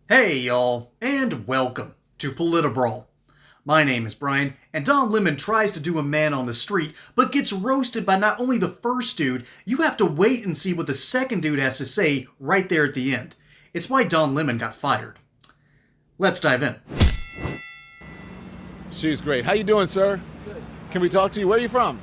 Hey y'all, and welcome to Politibrawl. My name is Brian, and Don Lemon tries to do a man on the street, but gets roasted by not only the first dude, you have to wait and see what the second dude has to say right there at the end. It's why Don Lemon got fired. Let's dive in. She's great. How you doing, sir? Good. Can we talk to you? Where are you from?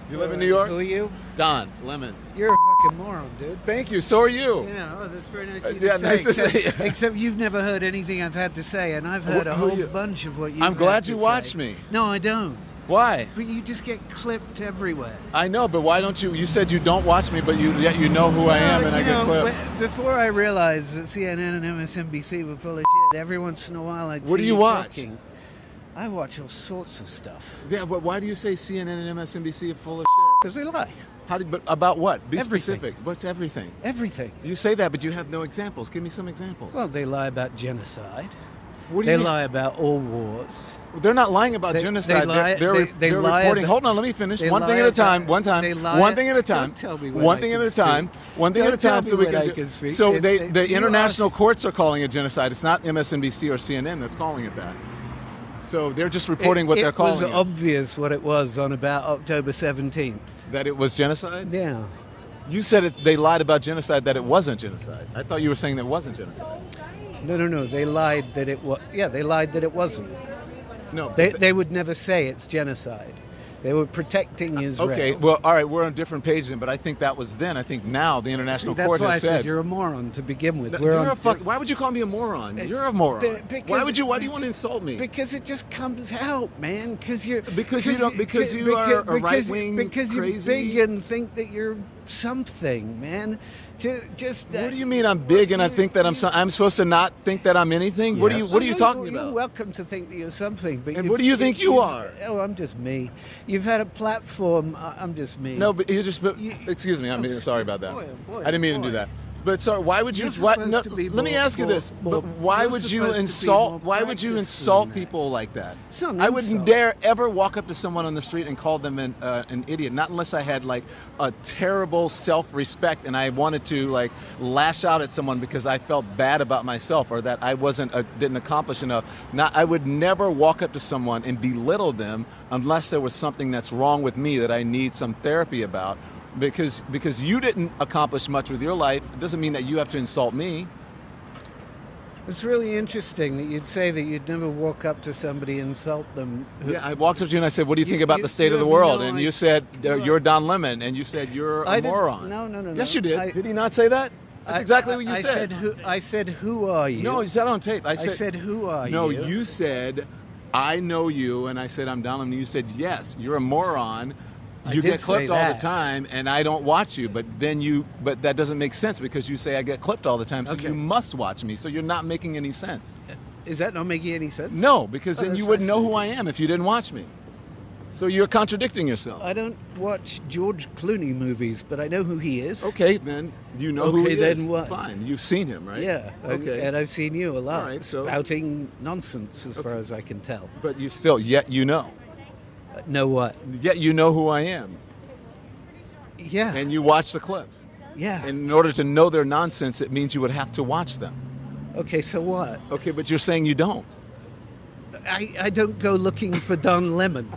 You live in New York? Who are you? Don Lemon. You're a fucking moron, dude. Thank you. So are you. Yeah, that's very nice of you yeah, to say. nice to see you. Except you've never heard anything I've had to say, and I've heard a whole bunch of what you've I'm glad had to you say. watched me. No, I don't. Why? But you just get clipped everywhere. I know, but why don't you? You said you don't watch me, but yet you know who I am, and I get clipped. Before I realized that CNN and MSNBC were full of shit, every once in a while I'd see What do you watch? talking. I watch all sorts of stuff. Yeah, but why do you say CNN and MSNBC are full of shit? Because they lie. But about what? Be Everything. specific. What's everything? Everything. You say that, but you have no examples. Give me some examples. Well, they lie about genocide. What do you They mean? lie about all wars. They're not lying about They genocide. lie- they're they lie reporting. about- Hold on, let me finish. they One thing lie at a time. about- One time. they lie- One thing at a time. Don't tell me when One I thing can at a time. speak. One thing at a Don't tell time. me So we when can I do. can speak. So If the you international courts are calling it genocide. It's not MSNBC or CNN that's calling it that. So they're just reporting what they're calling it. it. was obvious what it was on about October 17th. That it was genocide. Yeah. You said they lied about genocide. That it wasn't genocide. I thought you were saying that it wasn't genocide. No. They lied that it was. Yeah, they lied that it wasn't. No. They would never say it's genocide. They were protecting Israel. Okay, well, all right, we're on a different page then, but I think that was then. I think now the International That's Court why I has said you're a moron to begin with. Why would you call me a moron? You're a moron. Why do you want to insult me? Because it just comes out, man. Because you are a right-wing because you're crazy. big and think that you're something, man. What do you mean I'm big and I think that I'm supposed to not think that I'm anything? Yes. What are you talking You're about? welcome to think that you're something, but And what do you think you are? Oh, I'm just me. You've had a platform. I'm just me. No, but you just. Excuse me. I'm sorry about that. Boy, I didn't mean to do that. But sorry, why would you? You're Why, supposed no, to be let me ask you this: more- why you're would you supposed to be insult? more Why would you practiced insult than that. people like that? It's not an I wouldn't insult. dare ever walk up to someone on the street and call them an idiot. Not unless I had like a terrible self-respect and I wanted to like lash out at someone because I felt bad about myself or that I didn't accomplish enough. I would never walk up to someone and belittle them unless there was something that's wrong with me that I need some therapy about. Because you didn't accomplish much with your life, it doesn't mean that you have to insult me. It's really interesting that you'd say that you'd never walk up to somebody and insult them. Yeah, I walked up to you and I said, "What do you think about you- the state you of the have world?" no And idea. you said, "You're Don Lemon," and you said, "You're a moron." No. Yes, you did. I- Did he not say that? That's exactly what you said. I said, who are you? No, you said on tape. I said, who are you? No, you said, "I know you," and I said, "I'm Don Lemon." And you said, "Yes, you're a moron. I You did get clipped say all the that. time, and I don't watch you." But that doesn't make sense because you say I get clipped all the time, so Okay. you must watch me. So you're not making any sense. Is that not making any sense? No, because Oh, then that's you wouldn't know who I fascinating. am if you didn't watch me. So you're contradicting yourself. I don't watch George Clooney movies, but I know who he is. Okay, then you know who he Okay, is. then what? Fine, you've seen him, right? Yeah. Okay. And I've seen you a lot. All right, so- spouting nonsense as far as I can tell. But yet you know. Know what? Yet you know who I am. Yeah. And you watch the clips. yeah. And in order to know their nonsense, it means you would have to watch them. Okay, so what? Okay, but you're saying you don't. I don't go looking for Don Lemon.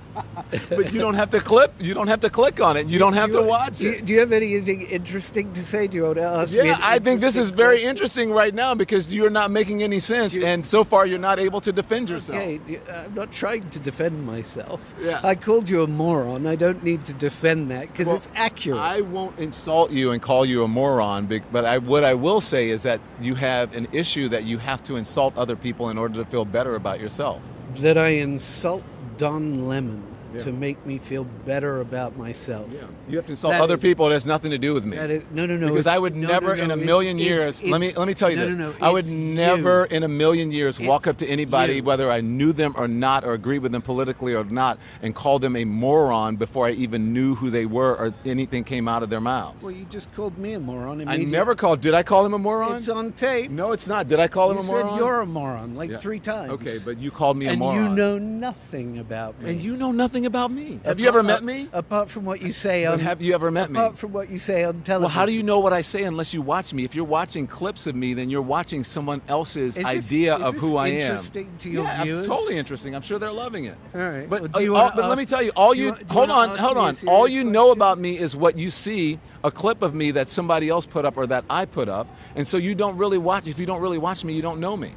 But you don't have to click on it. You don't have to watch it. Do you have anything interesting to say? Do you want to ask me? Yeah, an I think this is interesting very question? interesting right now because you're not making any sense, and so far you're not able to defend yourself. Okay, I'm not trying to defend myself. Yeah. I called you a moron. I don't need to defend that because Well, it's accurate. I won't insult you and call you a moron, but what I will say is that you have an issue that you have to insult other people in order to feel better about yourself. That I insult Don Lemon Yeah. to make me feel better about myself. You have to insult That other is- people. It has nothing to do with me. That is, no. Because I would never in a million years. Let me tell you this. I would never in a million years walk up to anybody, you. whether I knew them or not, or agree with them politically or not, and call them a moron before I even knew who they were or anything came out of their mouths. Well, you just called me a moron. I immediately. never called. Did I call him a moron? It's on tape. No, it's not. Did I call him You a said moron? you're a moron like Yeah. 3 times. Okay, but you called me a and moron. you know nothing about me. And you know nothing nothing about me. Have you ever met me? Apart from what you say on... Have you ever met me? Apart from what you say on television. Well, how do you know what I say unless you watch me? If you're watching clips of me, then you're watching someone else's idea of who I am. Is this interesting to your viewers? It's totally interesting. I'm sure they're loving it. All right. But, Well, but let me tell you, hold on. All you know about me is what you see, a clip of me that somebody else put up or that I put up. And so you don't really watch. If you don't really watch me, you don't know me.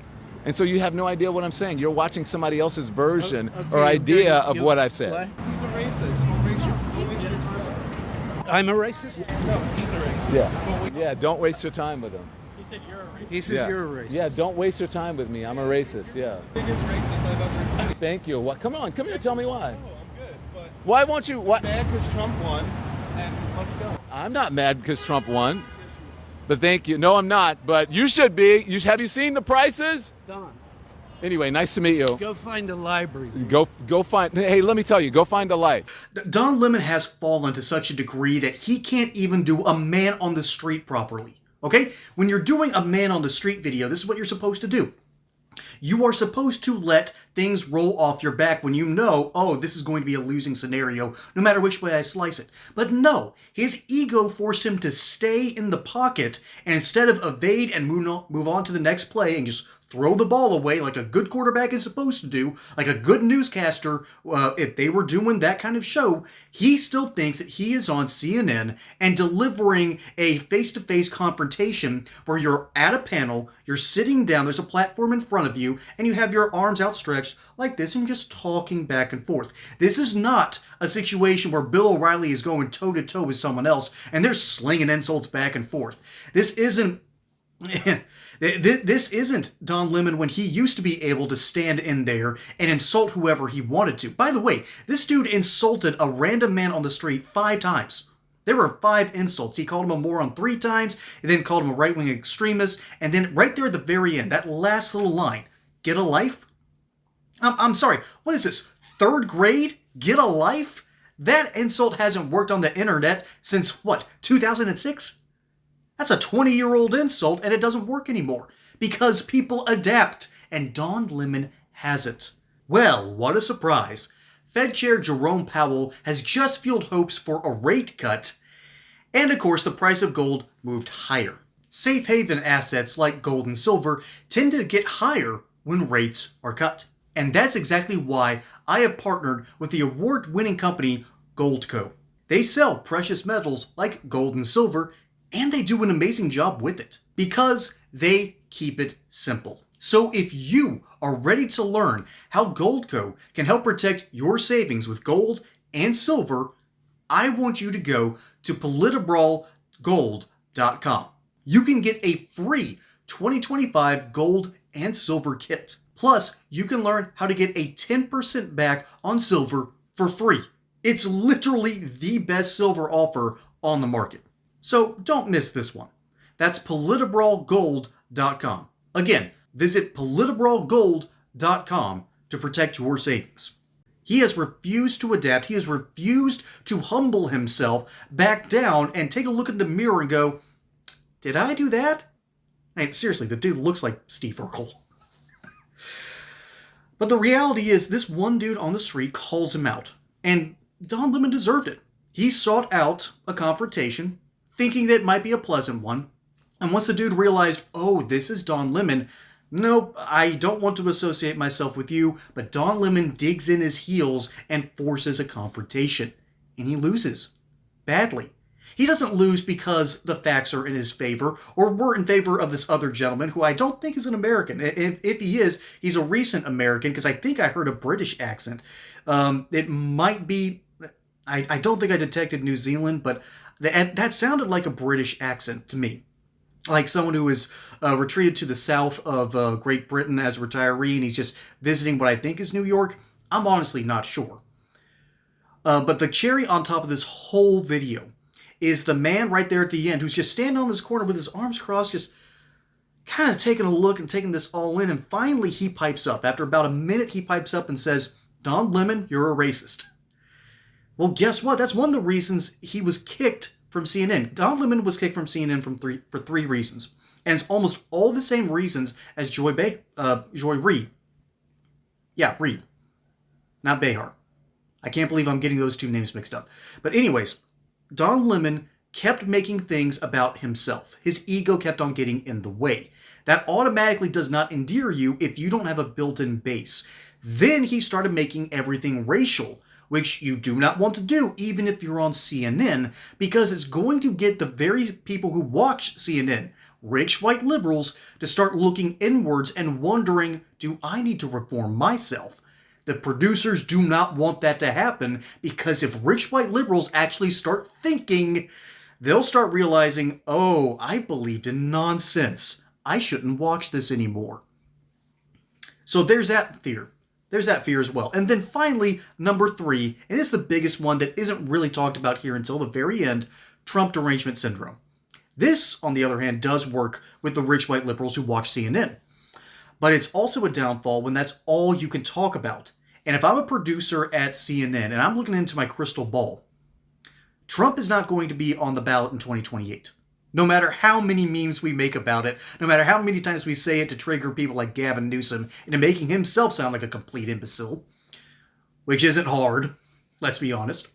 And so you have no idea what I'm saying. You're watching somebody else's version or idea of what I've said. He's a racist. Don't waste your time. I'm a racist? No, he's a racist. Yeah, don't waste your time with him. He said you're a racist. He says you're a racist. Yeah, don't waste your time with me. I'm a racist, yeah. Biggest racist I've ever seen. Thank you. What? Come on, come here, tell me why. No, I'm good, but... Why won't you... What? Mad because Trump won, and let's go. I'm not mad because Trump won. But thank you. No, I'm not. But you should be. Have you seen the prices? Don. Anyway, nice to meet you. Go find a library. Go find... Hey, let me tell you, go find a life. Don Lemon has fallen to such a degree that he can't even do a man on the street properly. Okay? When you're doing a man on the street video, this is what you're supposed to do. You are supposed to let things roll off your back when you know, oh, this is going to be a losing scenario, no matter which way I slice it. But no, his ego forced him to stay in the pocket, and instead of evade and move on to the next play and just throw the ball away like a good quarterback is supposed to do, like a good newscaster, if they were doing that kind of show, he still thinks that he is on CNN and delivering a face-to-face confrontation where you're at a panel, you're sitting down, there's a platform in front of you, and you have your arms outstretched like this and just talking back and forth. This is not a situation where Bill O'Reilly is going toe-to-toe with someone else and they're slinging insults back and forth. This isn't Don Lemon when he used to be able to stand in there and insult whoever he wanted to. By the way, this dude insulted a random man on the street 5 times. There were 5 insults. He called him a moron 3 times, and then called him a right-wing extremist, and then right there at the very end, that last little line, get a life? I'm sorry, what is this, 3rd grade? Get a life? That insult hasn't worked on the internet since, what, 2006? That's a 20-year-old insult, and it doesn't work anymore. Because people adapt, and Don Lemon hasn't. Well, what a surprise. Fed Chair Jerome Powell has just fueled hopes for a rate cut, and of course the price of gold moved higher. Safe haven assets like gold and silver tend to get higher when rates are cut. And that's exactly why I have partnered with the award-winning company Goldco. They sell precious metals like gold and silver, and they do an amazing job with it because they keep it simple. So if you are ready to learn how Goldco can help protect your savings with gold and silver, I want you to go to politibralgold.com. You can get a free 2025 gold and silver kit. Plus, you can learn how to get a 10% back on silver for free. It's literally the best silver offer on the market. So don't miss this one. That's politibralgold.com. Again, visit politibralgold.com to protect your savings. He has refused to adapt. He has refused to humble himself, back down, and take a look in the mirror and go, did I do that? I mean, seriously, the dude looks like Steve Urkel. But the reality is, this one dude on the street calls him out. And Don Lemon deserved it. He sought out a confrontation, thinking that it might be a pleasant one. And once the dude realized, oh, this is Don Lemon, nope, I don't want to associate myself with you, but Don Lemon digs in his heels and forces a confrontation. And he loses. Badly. He doesn't lose because the facts are in his favor, or were in favor of this other gentleman, who I don't think is an American. If he is, he's a recent American, because I think I heard a British accent. It might be, I don't think I detected New Zealand, but that sounded like a British accent to me. Like someone who is retreated to the south of Great Britain as a retiree, and he's just visiting what I think is New York. I'm honestly not sure. But the cherry on top of this whole video is the man right there at the end who's just standing on this corner with his arms crossed, just kind of taking a look and taking this all in. And finally he pipes up. After about a minute, he pipes up and says, Don Lemon, you're a racist. Well, guess what? That's one of the reasons he was kicked from CNN. Don Lemon was kicked from CNN for three reasons. And it's almost all the same reasons as Joy Reid. Yeah, Reid. Not Behar. I can't believe I'm getting those two names mixed up. But anyways, Don Lemon kept making things about himself. His ego kept on getting in the way. That automatically does not endear you if you don't have a built-in base. Then he started making everything racial, which you do not want to do even if you're on CNN, because it's going to get the very people who watch CNN, rich white liberals, to start looking inwards and wondering, do I need to reform myself? The producers do not want that to happen, because if rich white liberals actually start thinking, they'll start realizing, oh, I believed in nonsense. I shouldn't watch this anymore. So there's that fear. There's that fear as well. And then finally, number 3, and it's the biggest one that isn't really talked about here until the very end, Trump derangement syndrome. This, on the other hand, does work with the rich white liberals who watch CNN. But it's also a downfall when that's all you can talk about. And if I'm a producer at CNN and I'm looking into my crystal ball, Trump is not going to be on the ballot in 2028. No matter how many memes we make about it, no matter how many times we say it to trigger people like Gavin Newsom into making himself sound like a complete imbecile, which isn't hard, let's be honest.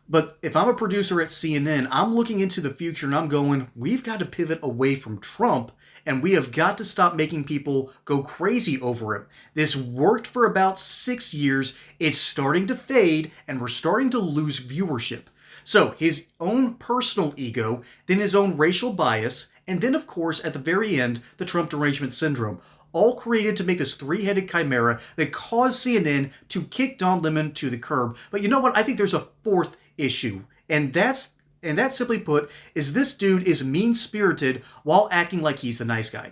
But if I'm a producer at CNN, I'm looking into the future and I'm going, we've got to pivot away from Trump, and we have got to stop making people go crazy over him. This worked for about 6 years, it's starting to fade, and we're starting to lose viewership. So his own personal ego, then his own racial bias, and then of course at the very end, the Trump derangement syndrome, all created to make this three-headed chimera that caused CNN to kick Don Lemon to the curb. But you know what? I think there's a fourth issue, and that simply put is this dude is mean-spirited while acting like he's the nice guy.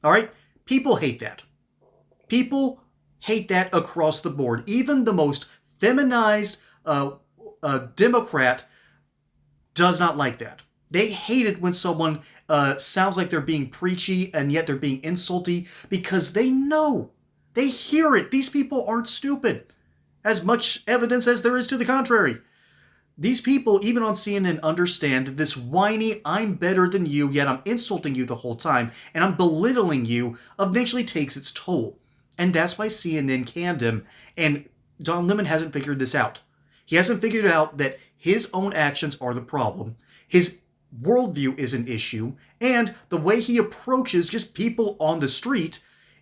All right? People hate that. People hate that across the board. Even the most feminized Democrat does not like that. They hate it when someone sounds like they're being preachy and yet they're being insulty, because they know. They hear it. These people aren't stupid. As much evidence as there is to the contrary. These people, even on CNN, understand that this whiny, I'm better than you, yet I'm insulting you the whole time, and I'm belittling you, eventually takes its toll. And that's why CNN canned him, and Don Lemon hasn't figured this out. He hasn't figured out that his own actions are the problem, his worldview is an issue, and the way he approaches just people on the street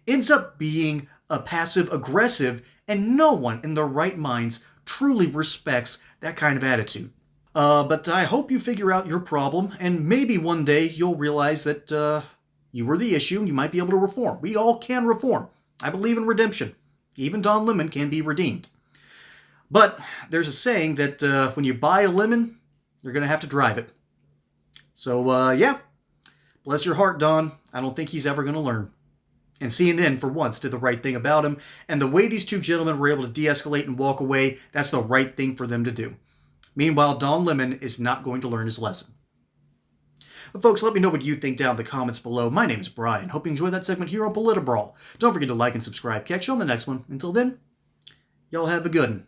ends up being a passive-aggressive, and no one in their right minds truly respects that kind of attitude. But I hope you figure out your problem, and maybe one day you'll realize that you were the issue and you might be able to reform. We all can reform. I believe in redemption. Even Don Lemon can be redeemed. But there's a saying that when you buy a lemon, you're going to have to drive it. So, yeah, bless your heart, Don. I don't think he's ever going to learn. And CNN, for once, did the right thing about him. And the way these two gentlemen were able to de-escalate and walk away, that's the right thing for them to do. Meanwhile, Don Lemon is not going to learn his lesson. But folks, let me know what you think down in the comments below. My name is Brian. Hope you enjoyed that segment here on Politibrawl. Don't forget to like and subscribe. Catch you on the next one. Until then, y'all have a good one.